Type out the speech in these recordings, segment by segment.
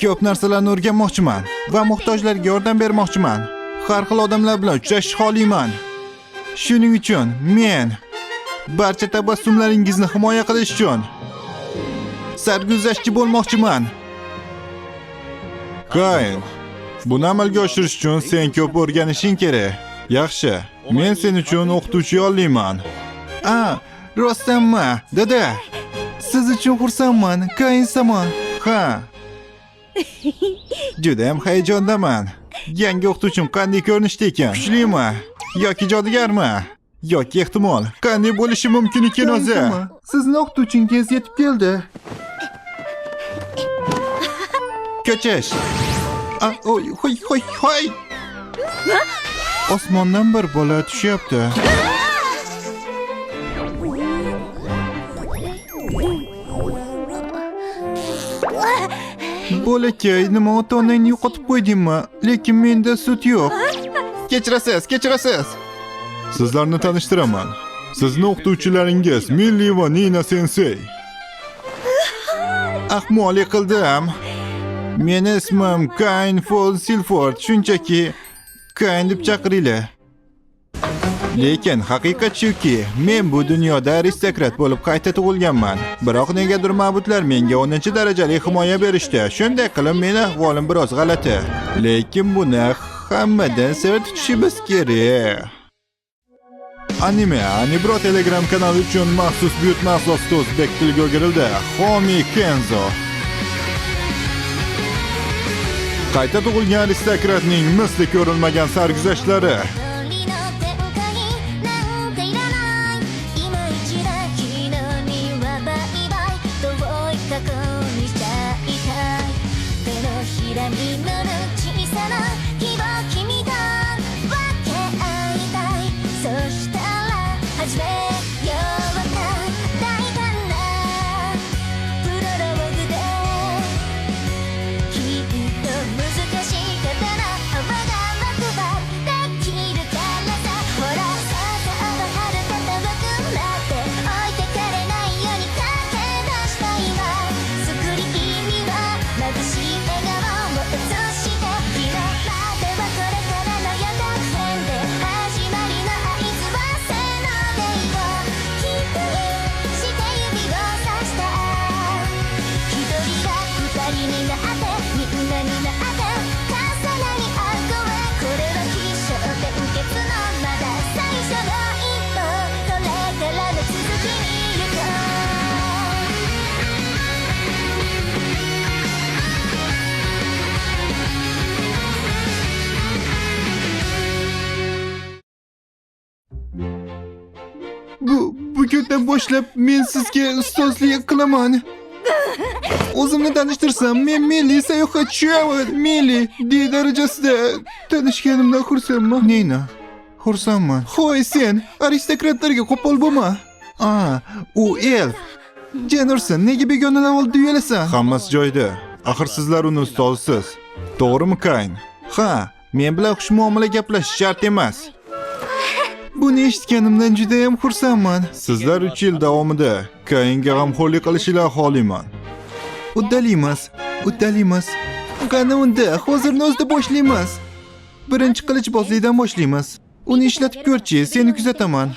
Ko'p narsalarni o'rganmoqchiman va muhtojlarga yordam bermoqchiman. Har xil odamlar bilan uchrashish xohlayman. Shuning uchun men barcha tabassumlaringizni himoya qilish uchun sarguzashtchi bo'lmoqchiman. Kain, buni amalga oshirish uchun sen ko'p o'rganishing kerak. Yaxshi, men sen uchun o'qituvchi yollayman. Rostdanmi? Dada, siz uchun xursandman, Kain samon. Ha. Juda ham hayajondaman. Yangi o'qituvchim qanday ko'rinishda ekan? Kuchlimi yoki jodugarmi? Yoki ehtimol qanday bo'lishi mumkin ekan o'zi? Sizning o'qituvchingiz yetib keldi. Ko'chish. Hoy. Osmondan bir bola tushyapti. Bolakay, nima ota-onangni yo'qotib qo'ydingmi? Lekin menda sut yo'q. Kechirasiz. Sizlarni tanishtiraman. Sizning o'qituvchilaringiz Milli va Nina sensei. Ahmoqlik qildim. Meni ismim Kain Fol Silford, shunchaki Kain deb chaqiringlar. Lekin haqiqat shuki, men bu dunyoda aristokrat bo'lib qayta tug'ilganman. Biroq negadir ma'budlar menga 10-darajali himoya berishdi. Shunday qilib meni ahvolim biroz g'alati. Lekin buni hammadan sir tutishimiz kerak. Anibro Telegram kanali uchun maxsus buyurtma asosida o'zbek tiliga o'girildi. Xomi Kenzo. Qayta tug'ilgan aristokratning misli ko'rilmagan sarguzashtlari. Bugundan boshlab men sizga ustozlik qilaman. O'zimni tanishtirsam, men milliy sayohatchiman. Milliy darajasida tanishganimdan xursandman. Nina, xursandman. Hoy sen, aristokratlarga qo'pol bo'lma. U elf. Jenurson, nega begonalar oldida uyalasan? Hammasi joyida. Axir sizlar uni ustozisiz. To'g'rimi, Kain? Ha, men bilan xush muomala gaplashish shart emas. Buni eshitganimdan juda ham xursandman. Sizlar 3 yil davomida Kainga g'amxo'rlik qilishinglarni xohlayman. Uddalaymiz. Qani unda, hozirni o'zida boshlaymiz. Birinchi qilichbozlikdan boshlaymiz. Uni ishlatib ko'rchi, seni kuzataman.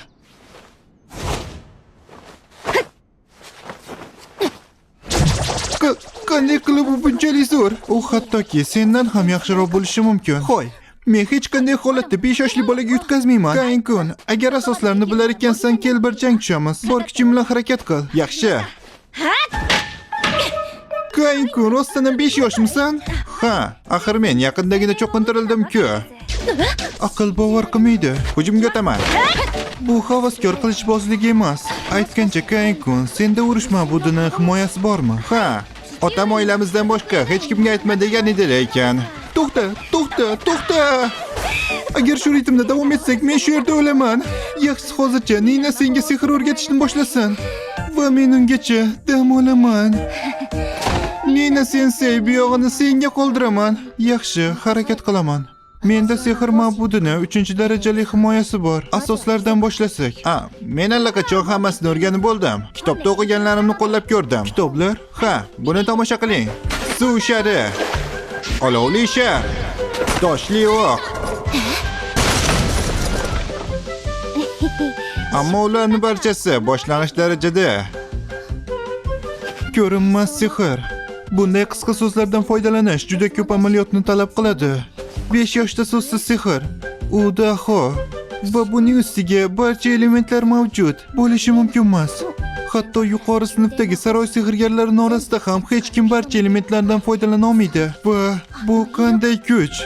Qanday qilib u bunchalik zo'r? U hattoki sendan ham yaxshiroq bo'lishi mumkin. Hoy, men hech qanday holatda 5 yoshli bolaga yutqazmayman. Kain-kun, agar asoslarni bilar ekansan, kel bir jang tushamiz. Bor kuching bilan harakat qil. Yaxshi. Kain-kun, rostdan 5 yoshmisan? Ha, axir men yaqindagina cho'qintirildim-ku. Aql bovar qilmaydi. Hujumga o'taman. Bu havaskor qilichbozlik emas. Aytgancha Kain-kun, senda urush ma'budining himoyasi bormi? Ha, otam oilamizdan boshqa hech kimga aytma degan edi ekan. To'xta. Agar shu ritmda davom etsak, men shu yerda o'laman. Yaxshisi hozircha Nina senga sehr o'rgatishni boshlasin va men ungacha dam olaman. Nina sensei, bu yog'ini senga qoldiraman. Yaxshi, harakat qilaman. Menda sehr ma'budini 3-darajali himoyasi bor. Asoslardan boshlasak. Men allaqachon hammasini o'rganib bo'ldim. Kitobda o'qiganlarimni qo'llab ko'rdim. Kitoblar? Ha, buni tomosha qiling. Suv shari. Olovli shar. Toshli o'q. Ammo ularning barchasi boshlang'ich darajada. Ko'rinmas sehr. Bunday qisqa so'zlardan foydalanish juda ko'p amaliyotni talab qiladi. 5 yoshda so'zsiz sehr. U daho. Va buning ustiga barcha elementlar mavjud bo'lishi mumkin emas. Hatto yuqori sinfdagi saroy sehrgarlarining orasida ham hech kim barcha elementlardan foydalana olmaydi. Va bu qanday kuch?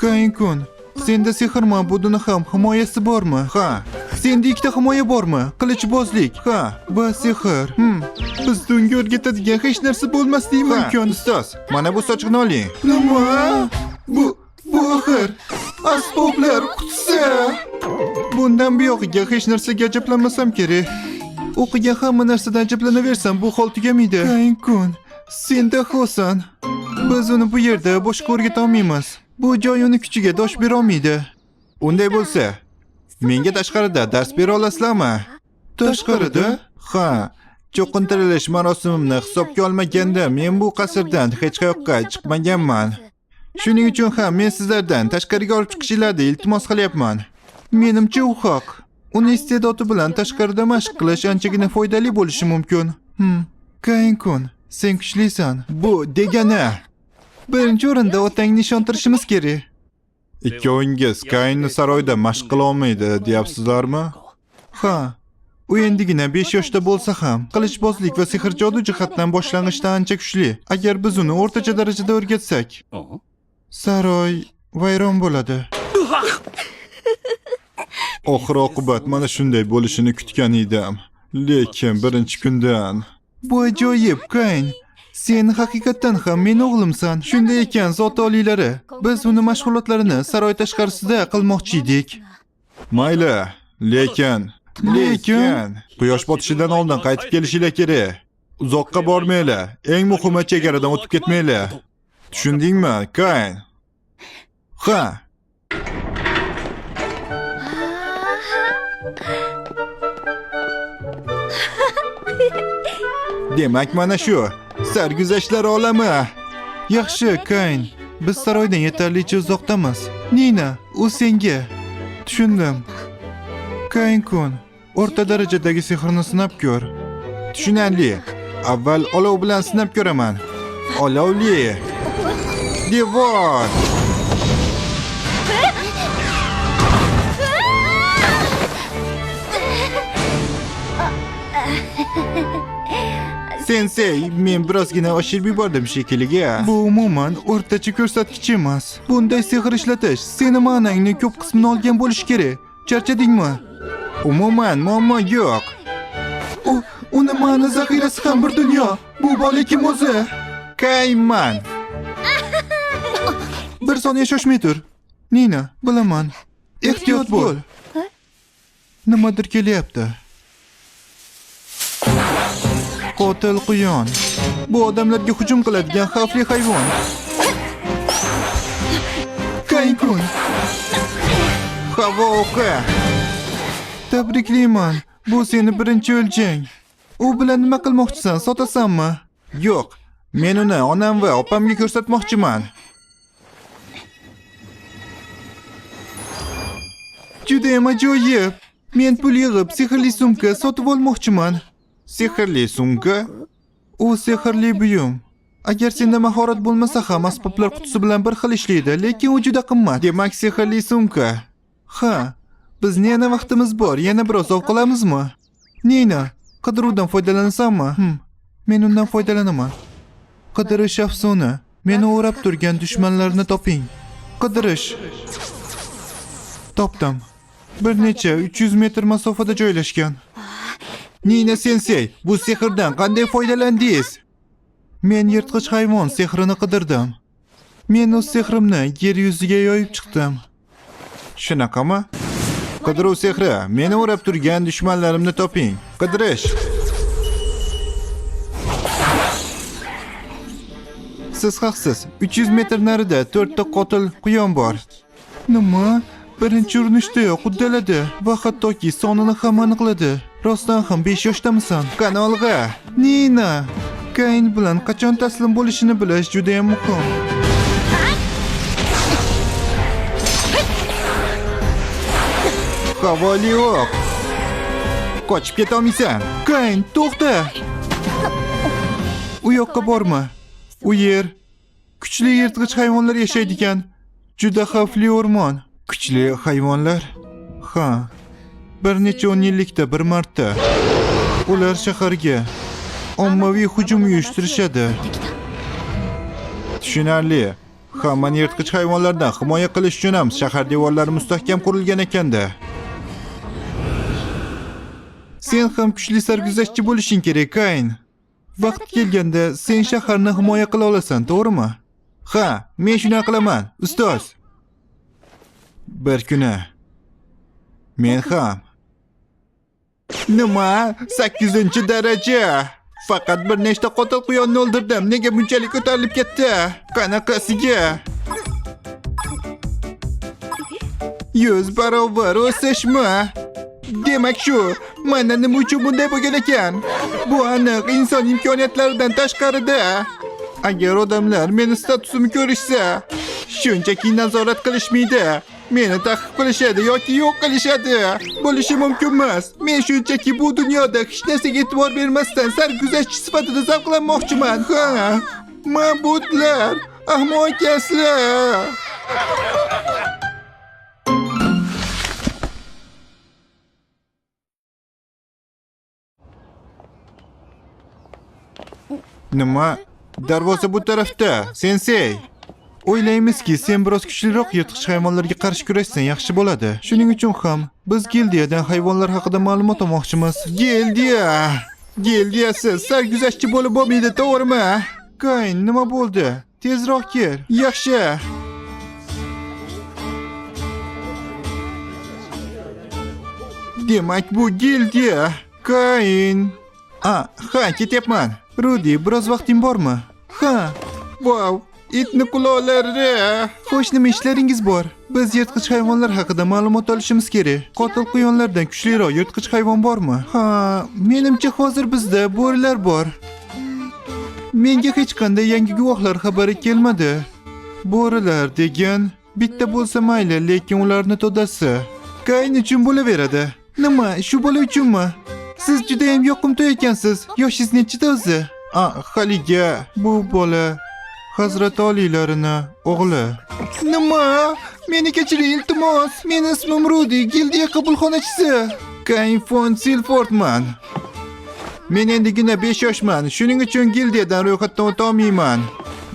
Kain-kun, senda sehr ma'budini ham himoyasi bormi? Ha. Senda ikkita himoya bormi? Qilichbozlik. Ha, va sehr. Biz unga o'rgatadigan hech narsa bo'lmasligi mumkin. Ustoz, mana bu sochiqni oling. Nima? Bu axir asboblar qutisi. Bundan buyog'iga hech narsaga ajablanmasam kerak. O'qigan hamma narsadan ajablanaversam bu hol tugamaydi. Kain-kun, sen dahosan. Biz uni bu yerda boshqa o'rgata olmaymiz. Bu joy uni kuchiga dosh bera olmaydi. Unday bo'lsa, menga tashqarida dars bera olasizlarmi? Tashqarida? Ha, cho'qintirilish marosimimni hisobga olmaganda men bu qasrdan hech qayoqqa chiqmaganman. Shuning uchun ham men sizlardan tashqariga olib chiqishinglarni iltimos qilyapman. Menimcha u haq. Uni iste'dodi bilan tashqarida mashq qilish anchagina foydali bo'lishi mumkin. Kain-kun, sen kuchlisan. Bu degani birinchi o'rinda otangni ishontirishimiz kerak. Ikkovingiz Kainni saroyda mashq qila olmaydi, deyapsizlarmi? Ha. U endigina 5 yoshda bo'lsa ham, qilichbozlik va sehr jodu jihatdan boshlang'ishda ancha kuchli. Agar biz uni o'rtacha darajada o'rgatsak, saroy vayron bo'ladi. Oxir-oqibat mana shunday bo'lishini kutgan edim. Lekin birinchi kundan. Bu ajoyib, Kain. Sen haqiqatan ham men o'g'limsan. Shunday ekan, zot oliylari, biz uni mashg'ulotlarini saroy tashqarisida qilmoqchi edik. Mayli, lekin quyosh botishidan oldin qaytib kelishinglar kerak. Uzoqqa bormanglar. Eng muhimi chegaradan o'tib ketmanglar. Tushundingmi, Kain? Ha. Demak mana shu sarguzashtlar olami. Yaxshi, Kain. Biz saroydan yetarlicha uzoqdamiz. Nina, u senga. Tushundim. Kain-kun, o'rta darajadagi sehrni sinab ko'r. Tushunarli. Avval olov bilan sinab ko'raman. Olovli. Devor. Sensei, men birozgina oshirib yubordim shekilli. Bu umuman o'rtacha ko'rsatkich emas. Bunday sehr ishlatish seni ma'nangning ko'p qismini olgan bo'lishi kerak. Charchadingmi? Umuman muammo yo'q. Uni ma'na zaxirasi ham bir dunyo. Bu bola kim o'zi? Kainman. Bir soniya shoshmay tur. Nina, bilaman. Ehtiyot bo'l. Nimadir kelyapti. Qotil quyon. Bu odamlarga hujum qiladigan xavfli hayvon. Kain-kun. Havo o'qi. Tabriklayman. Bu seni birinchi o'ljang. U bilan nima qilmoqchisan? Sotasanmi? Yo'q. Men uni onam va opamga ko'rsatmoqchiman. Juda ham ajoyib. Men pul yig'ib sehrli sumka sotib olmoqchiman. Sehrli sumka? U sehrli buyum. Agar senda mahorat bo'lmasa ham asboblar qutisi bilan bir xil ishlaydi, lekin u juda qimmat. Demak, sehrli sumka. Ha, bizning yana vaqtimiz bor. Yana biroz ov qilamizmi? Nina, qidiruvdan foydalanasanmi? Men undan foydalanaman. Qidirish afsona. Meni o'rab turgan dushmanlarni toping. Qidirish. Topdim. Bir necha 300 metr masofada joylashgan. Nina sensei, bu sehrdan qanday foydalandingiz? Men yirtqich hayvon sehrini qidirdim. Men o'z sehrimni yer yuziga yoyib chiqdim. Shunaqami? Qidiruv sehri, meni o'rab turgan dushmanlarimni toping. Qidirish. Siz haqsiz. 300 metr narida 4 ta qotil quyon bor. Nima? Birinchi urinishdayoq uddaladi va hattoki sonini ham aniqladi. Rostdan ham 5 yoshdamisan? Kanalga. Nina, Kain bilan qachon taslim bo'lishini bilish juda ham muhim. Havoli yo'q. Qochib keta olmaysan. Kayn, to'xta. U yoqqa borma. U yer kuchli yirtqich hayvonlar yashaydigan juda xavfli o'rmon. Kuchli hayvonlar? Ha. Bir necha 10 yillikda bir marta ular shaharga ommaviy hujum uyushtirishadi. Tushunarli. Hammani yirtqich hayvonlardan himoya qilish uchun ham shahar devorlari mustahkam qurilgan ekanda. Sen ham kuchli sarguzashtchi bo'lishing kerak, Kayn. Vaqt kelganda sen shaharni himoya qila olasan, to'g'rimi? Ha, men shuni qilaman, ustoz. Bir kuni men ham. Nima? 8-daraja. Faqat bir nechta qotil quyonni o'ldirdim. Nega bunchalik ko'tarilib ketdi? Qanaqasiga? 100 barobar o'sishmi? Demak shu, mana nima uchun bunday bo'lgan ekan? Bu aniq inson imkoniyatlaridan tashqarida. Agar odamlar meni statusimni ko'rishsa, shunchaki nazorat qilishmaydi. Meni ta'qib qilishadi yoki yo'q qilishadi. Bo'lishi mumkin emas. Men shunchaki bu dunyoda hech narsaga e'tibor bermasdan sarguzashtchi sifatida zavqlanmoqchiman. Ha, mabutlar, ahmoqasizlar. Nima? Darvoza bu tarafda, sensei. O'ylaymizki, sen biroz kuchliroq yirtqich hayvonlarga qarshi kurashsan yaxshi bo'ladi. Shuning uchun ham biz gildiyadan hayvonlar haqida ma'lumot olmoqchimiz. Gildiya! Gildiyasiz sarguzashtchi bo'lib bo'lmaydi, to'g'rimi? Kayn, nima bo'ldi? Tezroq kel. Yaxshi. Demak, bu gildiya. Kayn. Ha, ketyapman. Rudi, biroz vaqting bormi? Ha. Wow. Itni quloqlari. Xo'sh, nima ishlaringiz bor? Biz yirtqich hayvonlar haqida ma'lumot olishimiz kerak. Qotil quyonlardan kuchliroq yirtqich hayvon bormi? Ha, menimcha hozir bizda bo'rilar bor. Menga hech qanday yangi guvohlar xabari kelmadi. Bo'rilar degan bitta bo'lsa mayli, lekin ularni to'dasi Kayn uchun bo'laveradi. Nima, shu bola uchunmi? Siz juda ham yoqimtoy ekansiz. Yoshingiz nechida o'zi? Haliga bu bola Hazrat oliylarini o'g'li. Nima? Meni kechiring, iltimos. Meni ismim Rudi, gildiya qabulxonachisi. Kayn von Silfordman. Men endigina 5 yoshman. Shuning uchun gildiyadan ro'yxatdan o'ta olmayman.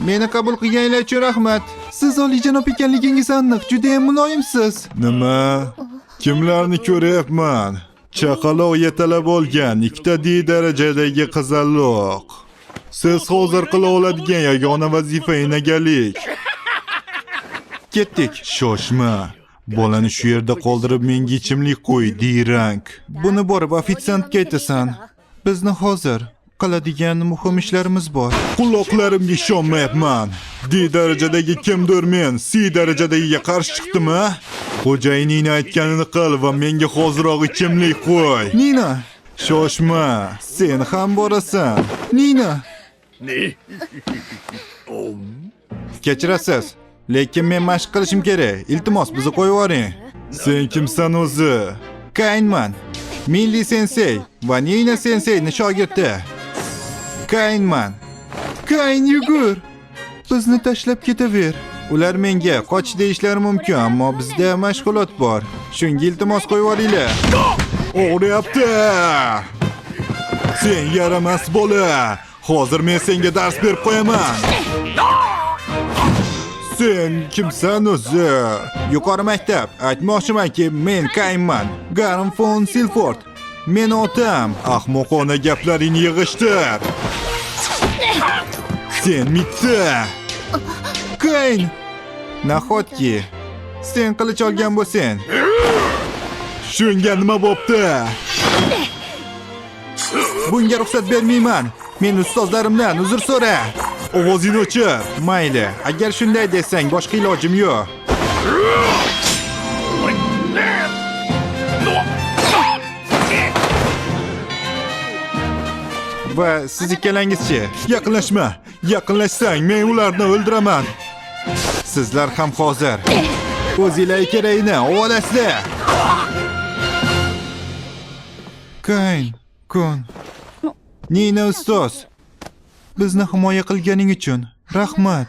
Meni qabul qilganinglar uchun rahmat. Siz oliyjanob ekanligingiz aniq, juda ham muloyimsiz. Nima? Kimlarni ko'ryapman? Chaqaloq yetalab olgan 2 darajadagi qizaloq. Siz hozir qila oladigan yagona vazifa enagalik. Ketdik. Shoshma. Bolani shu yerda qoldirib menga ichimlik qo'y, dirang. Buni borib ofitsiantga aytasan. Bizni hozir qiladigan muhim ishlarimiz bor. Quloqlarimga ishonmayapman. D darajadagi kimdir men C darajadagiga qarshi chiqdimi? Xo'jayining aytganini qil va menga hoziroq ichimlik qo'y. Nina, shoshma. Sen ham borasan. Nina. Kechirasiz, lekin men mashq qilishim kerak. Iltimos, bizni qo'yib yuboring. Sen kimsan o'zi? Kaynman. Milli sensei va Nina senseining shogirdi. Kaynman. Kayn, yugur. Bizni tashlab ketaver. Ular menga qoch deyishlari mumkin, ammo bizda mashg'ulot bor. Shunga iltimos qo'yib yuboringlar. O'g'riyapti. Sen yaramas bola. Hozir men senga dars berib qo'yaman. Sen kimsan o'zi? Yuqori maktab. Aytmoqchimanki, men Kaynman. Garm von Silford. Men otam. Ahmoqona gaplaringni yig'ishtir. Sen mitti. Kayn. Nahotki sen qilich olgan bo'lsang. Shunga nima bo'pti? Bunga ruxsat bermayman. Men ustozlarimdan uzr so'ra. Ovozingni o'chir. Mayli, agar shunday desang, boshqa ilojim yo'q. Va siz ikkalangizchi? Yaqinlashma. Yaqinlashsang, men ularni o'ldiraman. Sizlar ham hozir o'zinglar kerakni olasizlar. Kayn, kun. Nina ustoz. Bizni himoya qilganing uchun rahmat.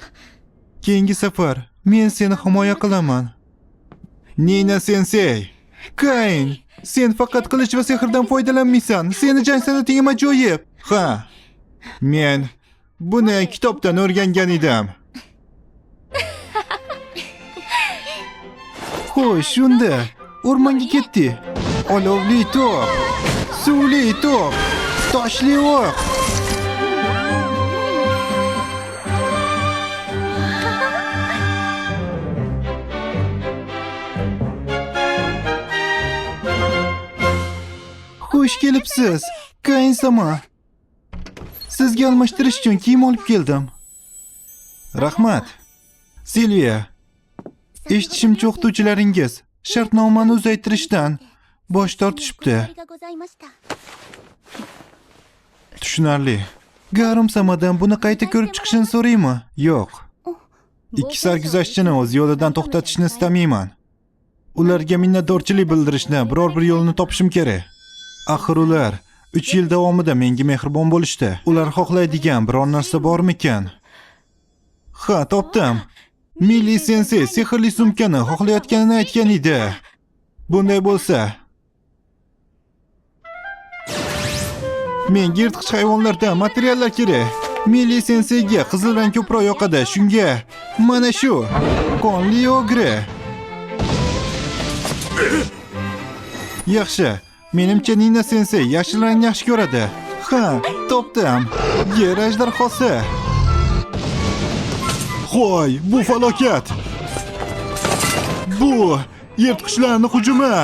Keyingi safar men seni himoya qilaman. Nina sensei. Kayn, sen faqat qilich va sehrdan foydalanmaysan. Seni jang san'ating ajoyib. Ha. Men buni kitobdan o'rgangan edim. Xo'sh, shunda o'rmonga ketdi. Olovli to'p, suvli to'p, toshli o'q. Xush kelibsiz, Kayn-sama. Sizga almashtirish uchun kiyim olib keldim. Rahmat. Silviya, eshitishimcha o'qituvchilaringiz shartnomani uzaytirishdan bosh tortishibdi. Tushunarli. Garim-samadan buni qayta ko'rib chiqishini so'raymi? Yo'q. Ikki sarguzashtchini o'z yo'lidan to'xtatishni istamayman. Ularga minnatdorchilik bildirishni biror bir yo'lini topishim kerak. Axir ular 3 yil davomida menga mehribon bo'lishdi. Ular xohlaydigan biror narsa bormikan? Ha, topdim. Milli sensei sehrli sumkani xohlayotganini aytgan edi. Bunday bo'lsa, menga yirtqich hayvonlardan materiallar kerak. Milli senseiga qizil rang ko'proq yoqadi. Shunga mana shu qonli ogre. Yaxshi. Menimcha Nina sensei yashil rangni yaxshi ko'radi. Ha, topdim. Yer ajdarhosi. Xo'y, bu falokat. Bu yirtqichlarning hujumi.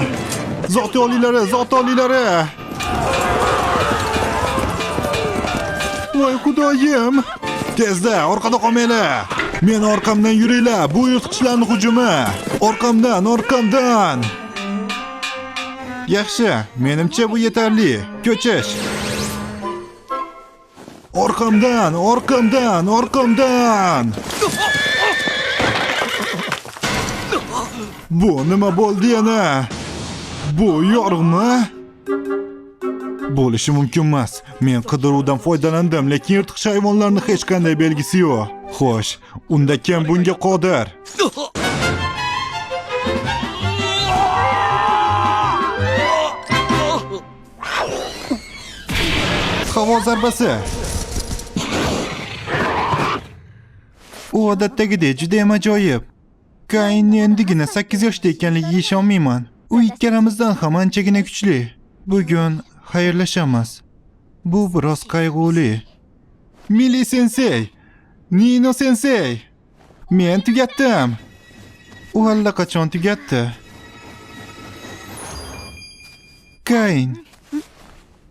Zot oliylari. Voy xudoyim. Tezda orqada qolmanglar. Men orqamdan yuringlar. Bu yirtqichlarning hujumi. Orqamdan. Yaxshi, menimcha bu yetarli. Ko'chish. Orqamdan. Bu nima bo'ldi yana? Bu yorug'mi? Bo'lishi mumkin emas. Men qidiruvdan foydalandim, lekin yirtqich hayvonlarning hech qanday belgisi yo'q. Xo'sh, unda kim bunga qodir? Havo zarbasi. U odatdagidek juda ham ajoyib. Kayn endigina 8 yoshda ekanligiga ishonmayman. U ikkalamizdan ham anchagina kuchli. Bugun xayrlashamiz. Bu biroz qayg'uli. Milli sensei, Nino sensei. Men tugatdim. U allaqachon tugatdi. Kayn,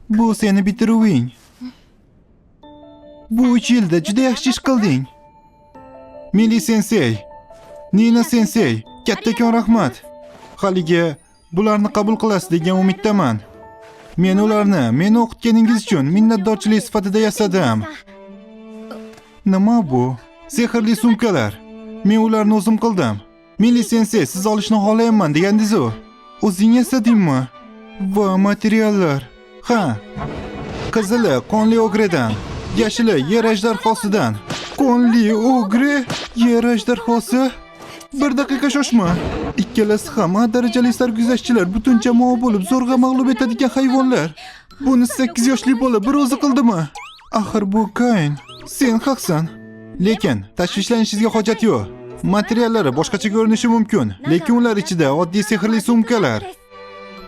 bu seni bitiruving. Bu 3 yilda juda yaxshi ish qilding. Milli sensei, Nina sensei, kattakon rahmat. Haliga bularni qabul qilasiz degan umiddaman. Men ularni meni o'qitganingiz uchun minnatdorchilik sifatida yasadim. Nima bu? Sehrli sumkalar. Men ularni o'zim qildim. Milli sensei, siz olishni xohlayman degandingiz-ku. O'zing yasadingmi? Va materiallar. Ha. Qizili qonli ogredan, yashili yer ajdarhosidan. Qonli ogre, yer ajdarhosi. Bir daqiqa shoshma. Ikkalasi ham A darajali sarguzashtchilar butun jamoa bo'lib zo'rg'a mag'lub etadigan hayvonlar. Buni 8 yoshli bola bir o'zi qildimi? Axir bu Kayn. Sen haqsan. Lekin tashvishlanishingizga hojat yo'q. Materiallari boshqacha ko'rinishi mumkin, lekin ular ichida oddiy sehrli sumkalar.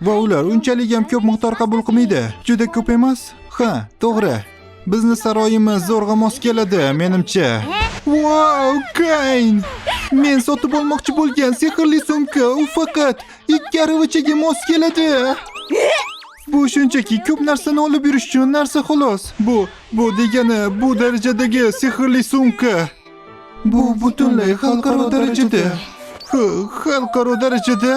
Va ular unchalik ham ko'p miqdor qabul qilmaydi. Juda ko'p emas? Ha, to'g'ri. Bizni saroyimiz zo'rg'a mos keladi, menimcha. Wow, Kayn! Men sotib olmoqchi bo'lgan sehrli sumka u faqat 2 aravachaga mos keladi. Bu shunchaki ko'p narsani olib yurish uchun narsa xolos. Bu degani bu darajadagi sehrli sumka. Bu butunlay xalqaro darajada. Xalqaro darajada?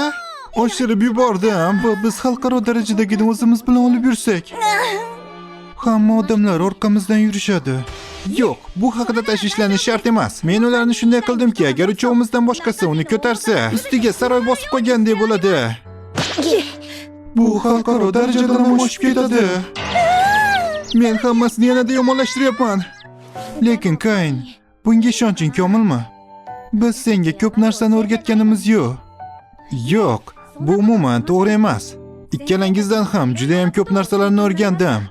Oshirib yubordim. Biz xalqaro darajadagini o'zimiz bilan olib yursak. Hamma odamlar orqamizdan yurishadi. Yo'q, bu haqida tashvishlanish shart emas. Men ularni shunday qildimki, agar uchovimizdan boshqasi uni ko'tarsa, ustiga saroy bosib qo'ygandek bo'ladi. Bu xalqaro darajadan ham oshib ketadi. Men hammasini yanada yomonlashtiryapman. Lekin Kain, bunga ishonching komilmi? Biz senga ko'p narsani o'rgatganimiz yo'q. Yo'q, bu umuman to'g'ri emas. Ikkalangizdan ham juda ham ko'p narsalarni o'rgandim.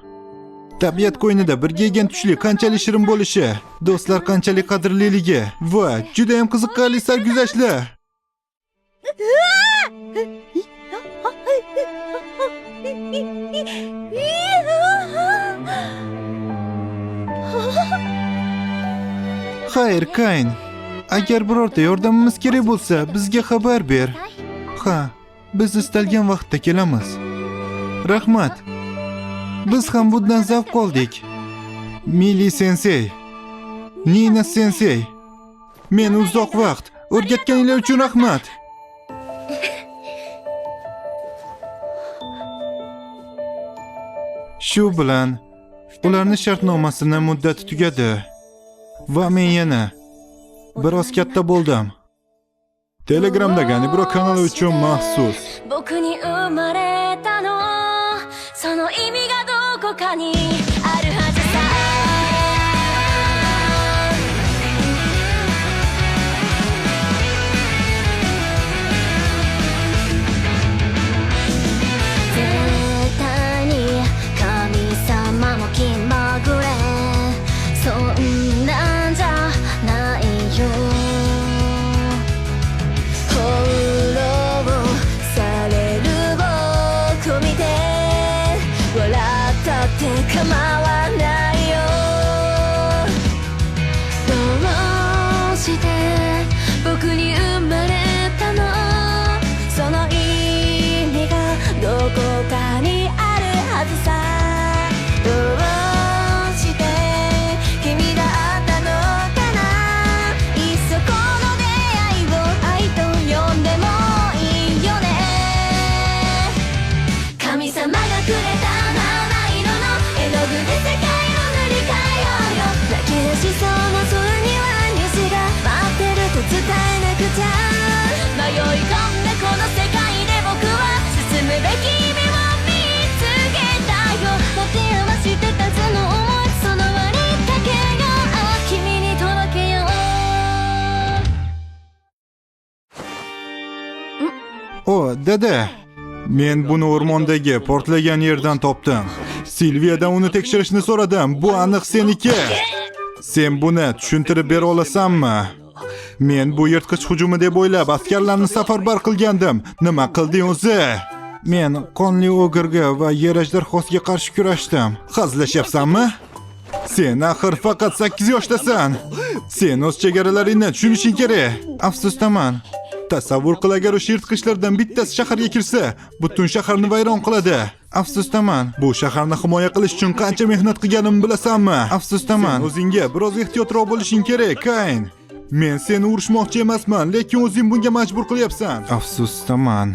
Tabiat qo'ynida birga yegan tushlik qanchalik shirin bo'lishi, do'stlar qanchalik qadrliligi va juda ham qiziqarli sarguzashtlar. Xayr, Kain. Agar birorta yordamimiz kerak bo'lsa, bizga xabar ber. Ha, biz istalgan vaqtda kelamiz. Rahmat. Biz ham bundan zavq oldik. Mili sensei, Nina sensei, meni uzoq vaqt o'rgatganinglar uchun rahmat. Shu bilan ularning shartnomasini muddati tugadi va men yana biroz katta bo'ldim. Telegramdagi Anibro kanali uchun maxsus. 僕に生まれたのその意味がどこかにあるはずさ絶対に神様も気まぐれそんなんじゃないよ翻弄される僕見て笑ったって構わないよどうして僕に生まれたのその意味がどこかにあるはずさどうして君だったのかないっそこの出会いを愛と呼んでもいいよね神様がくれた七色の絵の具で世界を塗り替えようよ泣き出しそうな空には虹が待ってると伝えなくちゃ迷い込んだこの世界で僕は進むべき夢を見つけたよ持て余してたその想いその割だけが君に届けよう O, dada. Men buni o'rmondagi portlagan yerdan topdim. Silviyadan uni tekshirishni so'radim. Bu aniq seniki. Sen buni tushuntirib bera olasanmi? Men bu yirtqich hujumi deb o'ylab askarlarni safarbar qilgandim. Nima qilding o'zi? Men qonli o'girga va yer ajdarhosiga qarshi kurashdim. Hazlashyapsanmi? Sen axir faqat 8 yoshdasan. Sen o'z chegaralaringni tushunishing kerak. Afsusdaman. Tasavvur qil, agar o'sha yirtqichlardan bittasi shaharga kirsa, butun shaharni vayron qiladi. Afsusdaman. Bu shaharni himoya qilish uchun qancha mehnat qilganimni bilasanmi? Afsusdaman. Sen o'zingga biroz ehtiyotroq bo'lishing kerak, Kain. Men seni urishmoqchi emasman, lekin o'zing bunga majbur qilyapsan. Afsusdaman.